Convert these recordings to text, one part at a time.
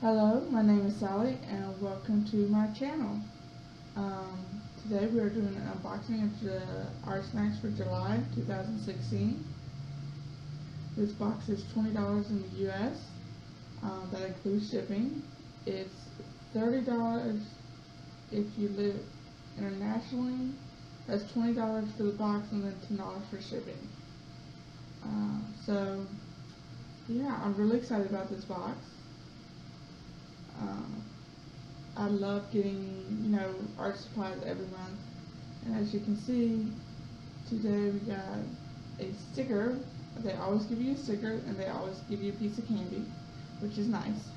Hello, my name is Sally and welcome to my channel. Um, Today we are doing an unboxing of the Art Snacks for July 2016. This box is $20 in the US. That includes shipping. It's $30 if you live internationally. That's $20 for the box and then $10 for shipping. So yeah, I'm really excited about this box. I love getting, art supplies every month. And as you can see, today we got a sticker. They always give you a sticker and they always give you a piece of candy, which is nice.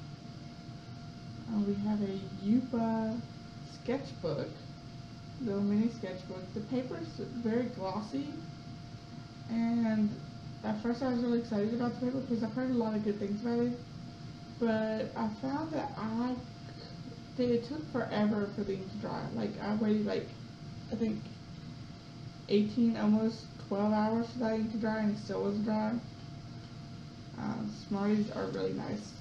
We have a Yupa sketchbook, little mini sketchbook. The paper is very glossy, and at first I was really excited about the paper because I've heard a lot of good things about it, but I found that it took forever for the ink to dry. Like, I waited I think 18, almost 12 hours for that ink to dry and it still wasn't dry. Smarties are really nice.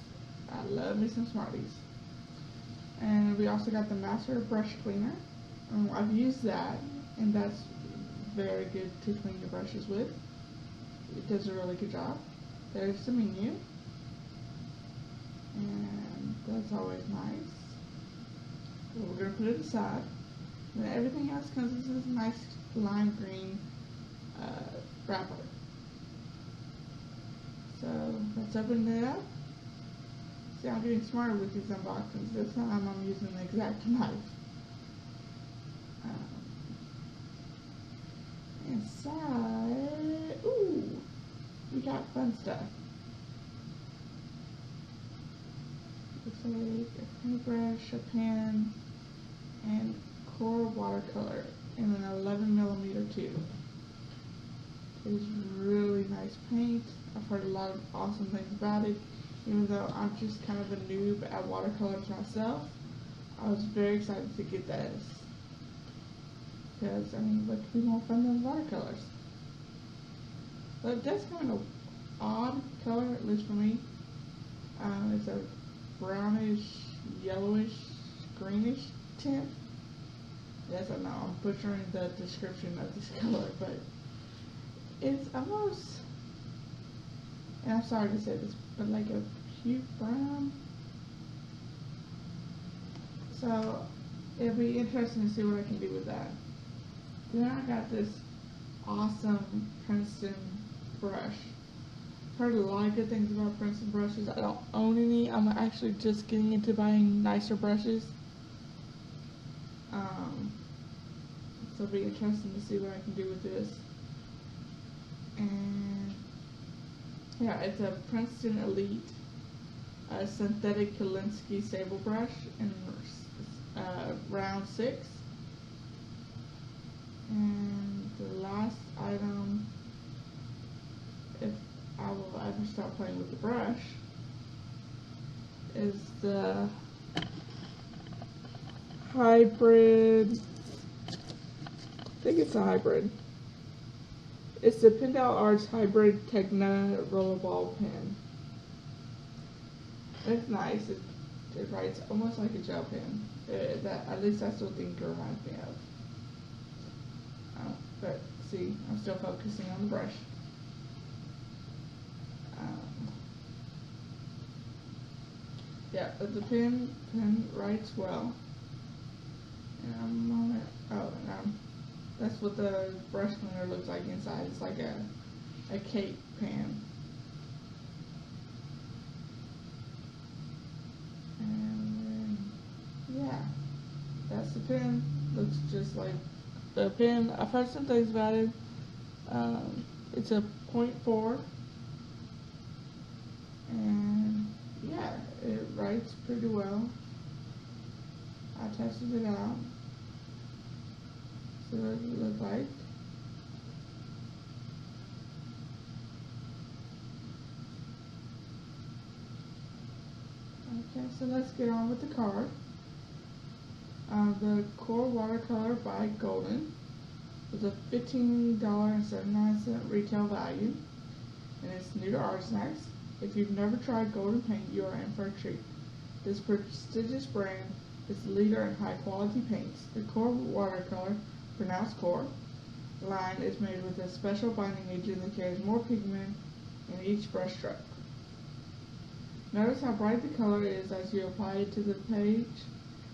I love me some Smarties. And we also got the Master Brush Cleaner. I've used that, and that's very good to clean your brushes with. It does a really good job. There's the menu, and that's always nice. So we're going to put it aside. And then everything else comes in this nice lime green wrapper. So let's open it up. See, I'm getting smarter with these unboxings. This time I'm using the exact knife. Inside, ooh, we got fun stuff. Looks like a paintbrush, a pen, and core watercolor in an 11mm tube. It's really nice paint. I've heard a lot of awesome things about it. Even though I'm just kind of a noob at watercolors myself, I was very excited to get this. Because, what could be more fun than watercolors? But it does come in an odd color, at least for me. It's a brownish, yellowish, greenish tint. Yes, I know, I'm butchering the description of this color, but it's almost, and I'm sorry to say this, but like a puke brown. So it'll be interesting to see what I can do with that. Then I got this awesome Princeton brush. Heard a lot of good things about Princeton brushes. I don't own any. I'm actually just getting into buying nicer brushes. So it'll be interesting to see what I can do with this. And yeah, it's a Princeton Elite synthetic Kolinsky sable brush in round 6. And the last item, if I will ever start playing with the brush, is the hybrid, I think it's a hybrid. It's the Pentel Arts Hybrid Techna Rollerball pen. It's nice. It writes almost like a gel pen. At least that's what the ink reminds me of. But see, I'm still focusing on the brush. Yeah, but the pen writes well. And that's what the brush cleaner looks like inside. It's like a cake pan. And yeah, that's the pen. Looks just like the pen. I've heard some things about it. It's a 0.4, and yeah, it writes pretty well. I tested it out. So what does it look like? Okay, so let's get on with the card. The Core Watercolor by Golden with a $15.79 retail value, and it's new to Art Snacks. If you've never tried Golden paint, you are in for a treat. This prestigious brand is the leader in high-quality paints. The Core watercolor, pronounced Core, line is made with a special binding agent that carries more pigment in each brush stroke. Notice how bright the color is as you apply it to the page.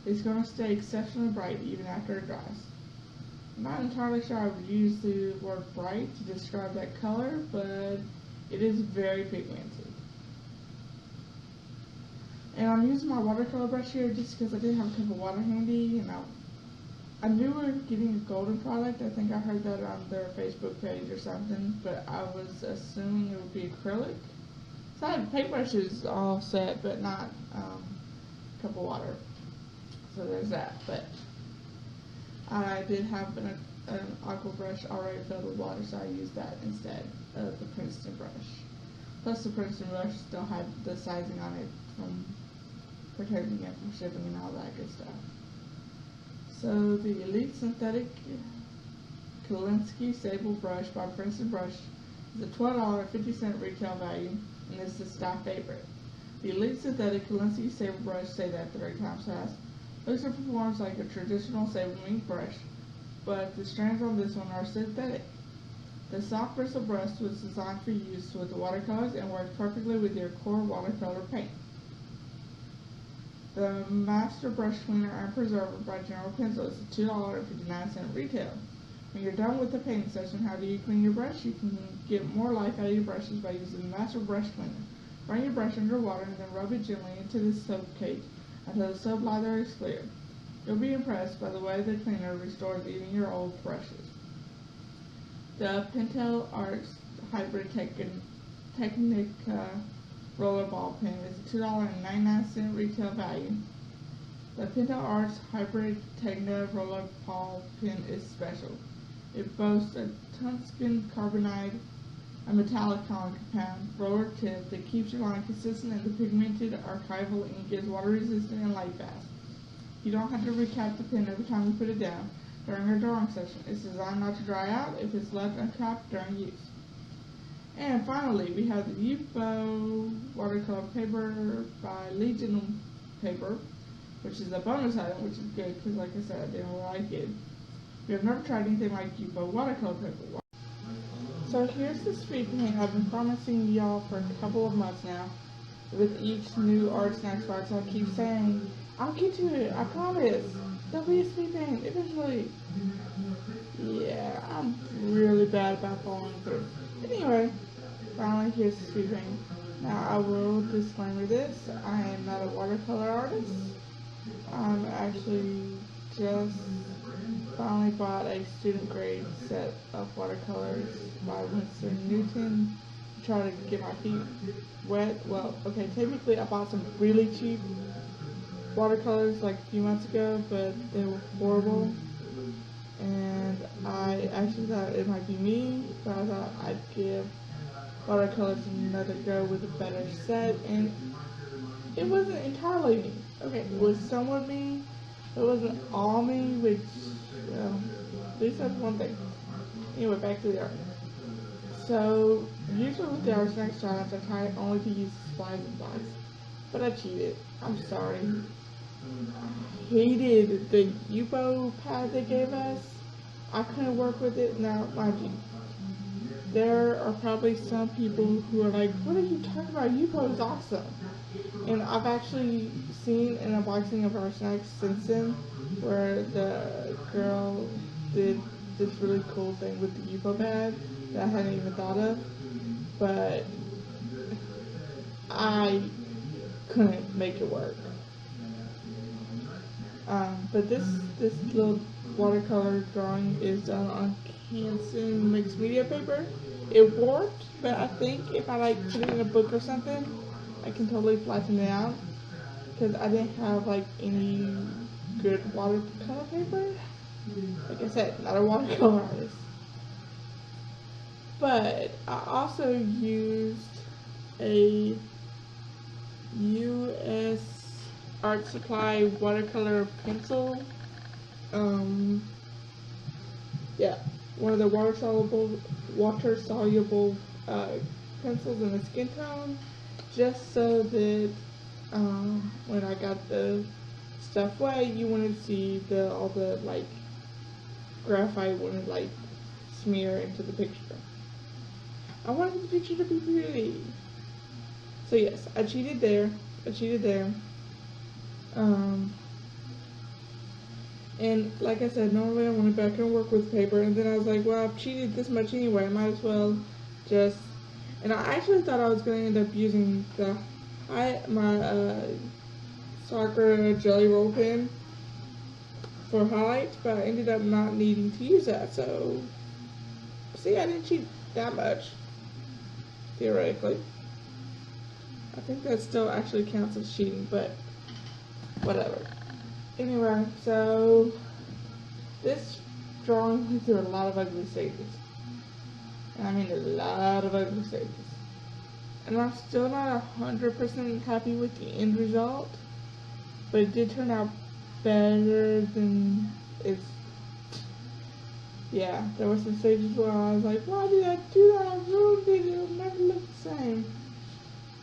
It's going to stay exceptionally bright even after it dries. I'm not entirely sure I would use the word bright to describe that color, but it is very pigmented. And I'm using my watercolor brush here just because I didn't have a cup of water handy, and I knew we were getting a golden product. I think I heard that on their Facebook page or something, but I was assuming it would be acrylic. So I had paintbrushes all set, but not a cup of water. So there's that. But I did have an aqua brush already filled with water, so I used that instead of the Princeton brush. Plus the Princeton brush still had the sizing on it from protecting it from shipping and all that good stuff. So the Elite Synthetic Kolinsky Sable Brush by Princeton Brush is a $12.50 retail value, and it's the stock favorite. The Elite Synthetic Kolinsky Sable Brush, say that 3 times fast, looks and performs like a traditional sable mink brush, but the strands on this one are synthetic. The soft bristle brush was designed for use with the watercolors and works perfectly with your Core watercolor paint. The Master Brush Cleaner and Preserver by General Pencil is a $2.59 retail. When you're done with the painting session, how do you clean your brush? You can get more life out of your brushes by using the Master Brush Cleaner. Run your brush under water and then rub it gently into the soap cake until the soap lather is clear. You'll be impressed by the way the cleaner restores even your old brushes. The Pentel Arts Hybrid Technica Roller Ball Pen is a $2.99 retail value. The Pentel Arts Hybrid Technica Roller Ball Pen is special. It boasts a tungsten carbonide, a metallic compound roller tip that keeps your line consistent, and the pigmented archival ink is water resistant and light fast. You don't have to recap the pen every time you put it down during a drawing session. It's designed not to dry out if it's left uncapped during use. And finally, we have the UFO watercolor paper by Legion Paper, which is a bonus item, which is good because, like I said, I didn't really like it. We have never tried anything like UFO watercolor paper. So here's the speed paint I've been promising y'all for a couple of months now. With each new Art Snacks box, I keep saying, I'll get to it, I promise. There'll be a speed paint eventually. Yeah, I'm really bad about following through. Anyway, finally here's the speed paint. Now I will disclaimer this, I am not a watercolor artist. I'm actually just finally bought a student grade set of watercolors by Winsor Newton to try to get my feet wet. Well, okay, technically I bought some really cheap watercolors like a few months ago, but they were horrible, and I actually thought it might be me, but I thought I'd give watercolors another go with a better set, and it wasn't entirely me. Okay, it was somewhat me, it wasn't all me, which, well, at least that's one thing. Anyway, back to the art. So, usually with the Art Snacks challenge, I try only to use supplies and box, but I cheated. I'm sorry. I hated the UFO pad they gave us. I couldn't work with it. Now, mind you, there are probably some people who are like, what are you talking about? UFO is awesome. And I've actually seen an unboxing of Art Snacks since then, where the girl did this really cool thing with the UFO pad that I hadn't even thought of, but I couldn't make it work. But this little watercolor drawing is done on Canson mixed media paper. It warped, but I think if I put it in a book or something, I can totally flatten it out, because I didn't have any good watercolor paper. Like I said, not a watercolor artist. But I also used a U.S. Art Supply watercolor pencil. Yeah, one of the water soluble pencils in the skin tone, just so that when I got the stuff wet, you want to see all the like graphite wouldn't like smear into the picture. I wanted the picture to be pretty. So yes, I cheated there. And like I said, normally I want to back and work with paper, and then I was like, well, I've cheated this much anyway, I might as well just, and I actually thought I was going to end up using my soccer jelly roll pen for highlights, but I ended up not needing to use that, so, see, I didn't cheat that much, theoretically. I think that still actually counts as cheating, but whatever. Anyway, so this drawing went through a lot of ugly stages. And I mean a lot of ugly stages. And I'm still not 100% happy with the end result, but it did turn out better than it's. Yeah, there were some stages where I was like, why did I do that? I ruined it. It'll never look the same.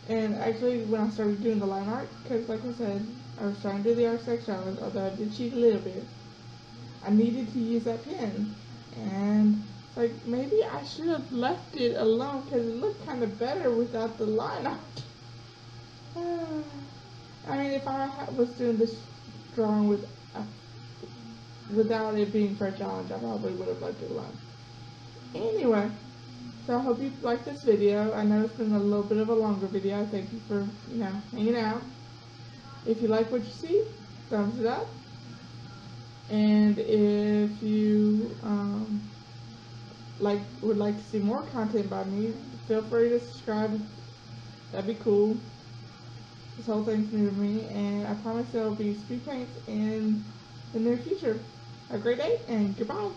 And actually, when I started doing the line art, because like I said, I was trying to do the Artsex challenge, although I did cheat a little bit, I needed to use that pen. And it's like, maybe I should have left it alone because it looked kind of better without the line art. I mean, if I was doing this drawing without it being for a challenge, I probably would have left it alone. Anyway. So I hope you liked this video. I know it's been a little bit of a longer video. Thank you for, hanging out. If you like what you see, thumbs it up. And if you would like to see more content by me, feel free to subscribe. That'd be cool. This whole thing's new to me, and I promise there'll be speed paints in the near future. Have a great day, and goodbye.